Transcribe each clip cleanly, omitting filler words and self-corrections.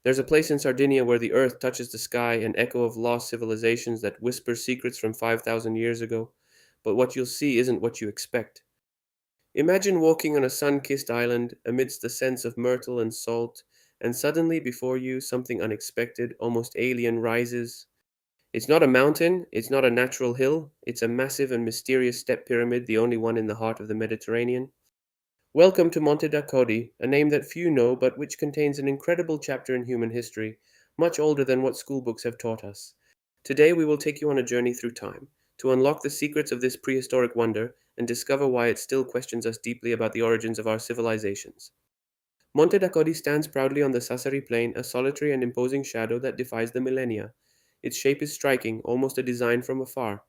There's a place in Sardinia where the earth touches the sky, an echo of lost civilizations that whispers secrets from 5,000 years ago. But what you'll see isn't what you expect. Imagine walking on a sun kissed island amidst the scents of myrtle and salt, and suddenly before you something unexpected, almost alien, rises. It's not a mountain, it's not a natural hill, it's a massive and mysterious step pyramid, the only one in the heart of the Mediterranean. Welcome to Monte d'Accoddi, a name that few know but which contains an incredible chapter in human history, much older than what schoolbooks have taught us. Today we will take you on a journey through time, to unlock the secrets of this prehistoric wonder and discover why it still questions us deeply about the origins of our civilizations. Monte d'Accoddi stands proudly on the Sassari Plain, a solitary and imposing shadow that defies the millennia. Its shape is striking, almost a design from afar.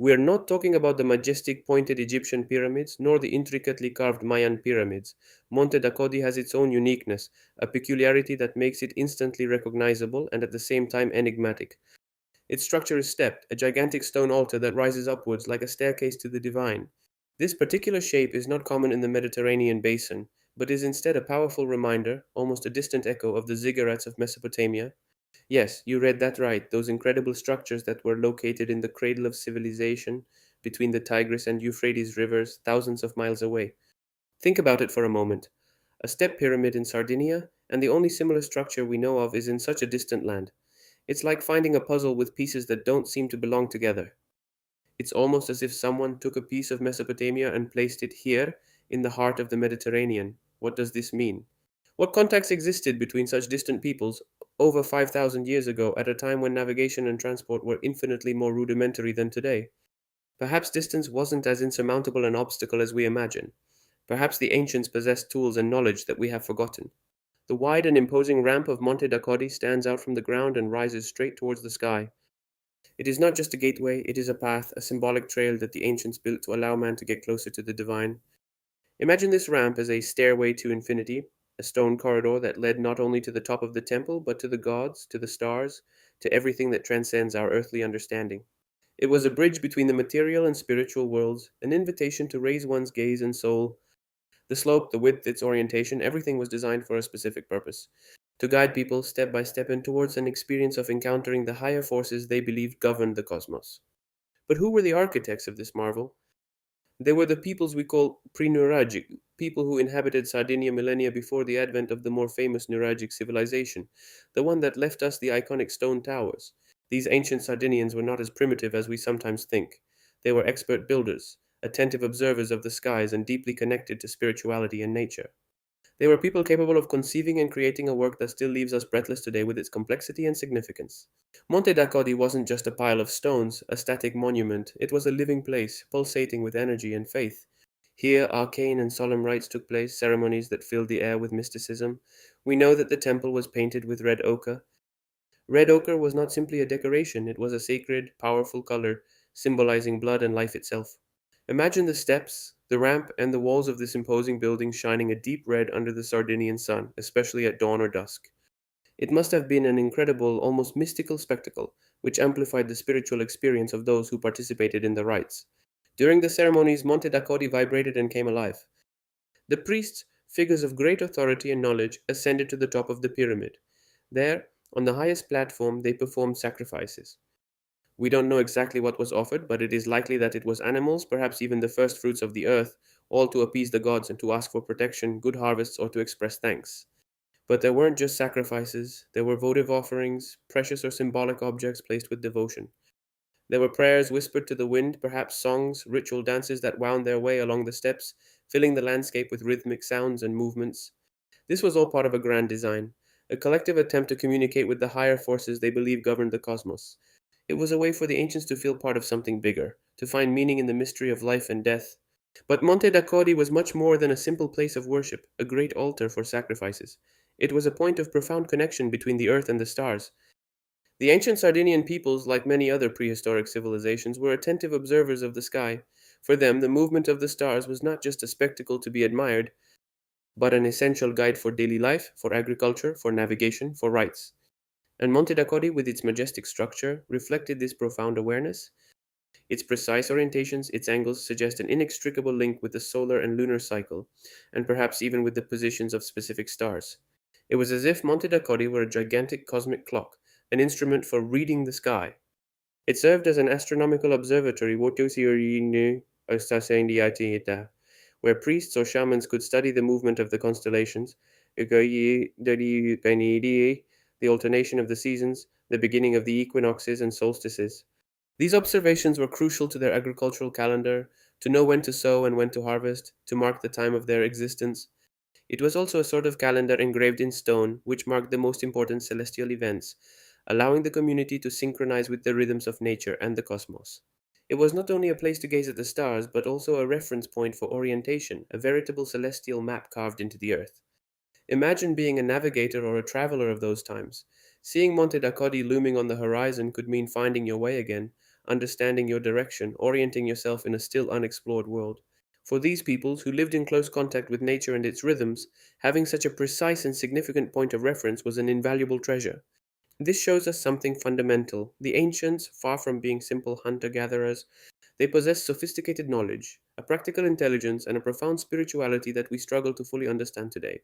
We are not talking about the majestic pointed Egyptian pyramids, nor the intricately carved Mayan pyramids. Monte d'Accoddi has its own uniqueness, a peculiarity that makes it instantly recognizable and at the same time enigmatic. Its structure is stepped, a gigantic stone altar that rises upwards like a staircase to the divine. This particular shape is not common in the Mediterranean basin, but is instead a powerful reminder, almost a distant echo of the ziggurats of Mesopotamia. Yes, you read that right, those incredible structures that were located in the cradle of civilization between the Tigris and Euphrates rivers, thousands of miles away. Think about it for a moment. A step pyramid in Sardinia, and the only similar structure we know of is in such a distant land. It's like finding a puzzle with pieces that don't seem to belong together. It's almost as if someone took a piece of Mesopotamia and placed it here, in the heart of the Mediterranean. What does this mean? What contacts existed between such distant peoples over 5,000 years ago at a time when navigation and transport were infinitely more rudimentary than today? Perhaps distance wasn't as insurmountable an obstacle as we imagine. Perhaps the ancients possessed tools and knowledge that we have forgotten. The wide and imposing ramp of Monte d'Accoddi stands out from the ground and rises straight towards the sky. It is not just a gateway, it is a path, a symbolic trail that the ancients built to allow man to get closer to the divine. Imagine this ramp as a stairway to infinity, a stone corridor that led not only to the top of the temple, but to the gods, to the stars, to everything that transcends our earthly understanding. It was a bridge between the material and spiritual worlds, an invitation to raise one's gaze and soul. The slope, the width, its orientation, everything was designed for a specific purpose to guide people step by step and towards an experience of encountering the higher forces they believed governed the cosmos. But who were the architects of this marvel? They were the peoples we call pre-Nuragic, people who inhabited Sardinia millennia before the advent of the more famous Nuragic civilization, the one that left us the iconic stone towers. These ancient Sardinians were not as primitive as we sometimes think. They were expert builders, attentive observers of the skies, and deeply connected to spirituality and nature. They were people capable of conceiving and creating a work that still leaves us breathless today with its complexity and significance. Monte d'Accoddi wasn't just a pile of stones, a static monument, it was a living place, pulsating with energy and faith. Here, arcane and solemn rites took place, ceremonies that filled the air with mysticism. We know that the temple was painted with red ochre. Red ochre was not simply a decoration, it was a sacred, powerful color, symbolizing blood and life itself. Imagine the steps, the ramp, and the walls of this imposing building shining a deep red under the Sardinian sun, especially at dawn or dusk. It must have been an incredible, almost mystical spectacle, which amplified the spiritual experience of those who participated in the rites. During the ceremonies, Monte d'Accodi vibrated and came alive. The priests, figures of great authority and knowledge, ascended to the top of the pyramid. There, on the highest platform, they performed sacrifices. We don't know exactly what was offered, but it is likely that it was animals, perhaps even the first fruits of the earth, all to appease the gods and to ask for protection, good harvests, or to express thanks. But there weren't just sacrifices, there were votive offerings, precious or symbolic objects placed with devotion. There were prayers whispered to the wind, perhaps songs, ritual dances that wound their way along the steps, filling the landscape with rhythmic sounds and movements. This was all part of a grand design, a collective attempt to communicate with the higher forces they believed governed the cosmos. It was a way for the ancients to feel part of something bigger, to find meaning in the mystery of life and death. But Monte d'Accodi was much more than a simple place of worship, a great altar for sacrifices. It was a point of profound connection between the earth and the stars. The ancient Sardinian peoples, like many other prehistoric civilizations, were attentive observers of the sky. For them, the movement of the stars was not just a spectacle to be admired, but an essential guide for daily life, for agriculture, for navigation, for rites. And Monte d'Accodi, with its majestic structure, reflected this profound awareness. Its precise orientations, its angles suggest an inextricable link with the solar and lunar cycle, and perhaps even with the positions of specific stars. It was as if Monte d'Accoddi were a gigantic cosmic clock, an instrument for reading the sky. It served as an astronomical observatory where priests or shamans could study the movement of the constellations, the alternation of the seasons, the beginning of the equinoxes and solstices. These observations were crucial to their agricultural calendar, to know when to sow and when to harvest, to mark the time of their existence. It was also a sort of calendar engraved in stone, which marked the most important celestial events, allowing the community to synchronize with the rhythms of nature and the cosmos. It was not only a place to gaze at the stars, but also a reference point for orientation, a veritable celestial map carved into the earth. Imagine being a navigator or a traveler of those times. Seeing Monte d'Accoddi looming on the horizon could mean finding your way again, understanding your direction, orienting yourself in a still unexplored world. For these peoples who lived in close contact with nature and its rhythms, having such a precise and significant point of reference was an invaluable treasure. This shows us something fundamental. The ancients, far from being simple hunter gatherers, they possessed sophisticated knowledge, a practical intelligence, and a profound spirituality that we struggle to fully understand today.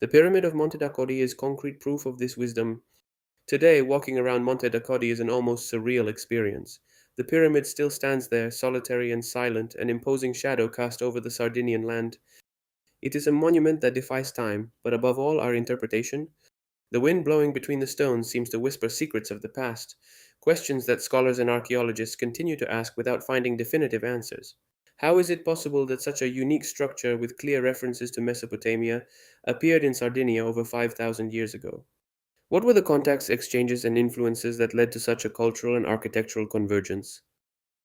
The Pyramid of Monte d'Accoddi is concrete proof of this wisdom. Today, walking around Monte d'Accoddi is an almost surreal experience. The pyramid still stands there, solitary and silent, an imposing shadow cast over the Sardinian land. It is a monument that defies time, but above all our interpretation. The wind blowing between the stones seems to whisper secrets of the past, questions that scholars and archaeologists continue to ask without finding definitive answers. How is it possible that such a unique structure with clear references to Mesopotamia appeared in Sardinia over 5,000 years ago? What were the contacts, exchanges, and influences that led to such a cultural and architectural convergence?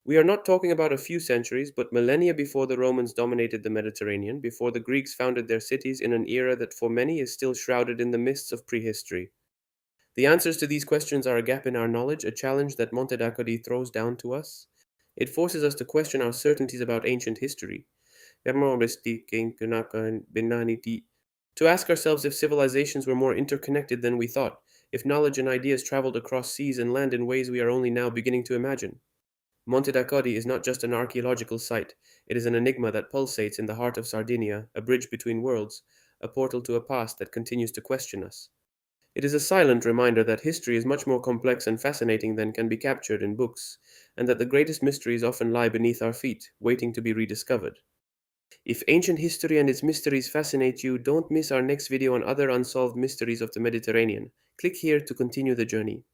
We are not talking about a few centuries, but millennia before the Romans dominated the Mediterranean, before the Greeks founded their cities in an era that for many is still shrouded in the mists of prehistory. The answers to these questions are a gap in our knowledge, a challenge that Monte d'Accodi throws down to us. It forces us to question our certainties about ancient history. To ask ourselves if civilizations were more interconnected than we thought, if knowledge and ideas traveled across seas and land in ways we are only now beginning to imagine. Monte d'Accodi is not just an archaeological site, it is an enigma that pulsates in the heart of Sardinia, a bridge between worlds, a portal to a past that continues to question us. It is a silent reminder that history is much more complex and fascinating than can be captured in books, and that the greatest mysteries often lie beneath our feet, waiting to be rediscovered. If ancient history and its mysteries fascinate you, don't miss our next video on other unsolved mysteries of the Mediterranean. Click here to continue the journey.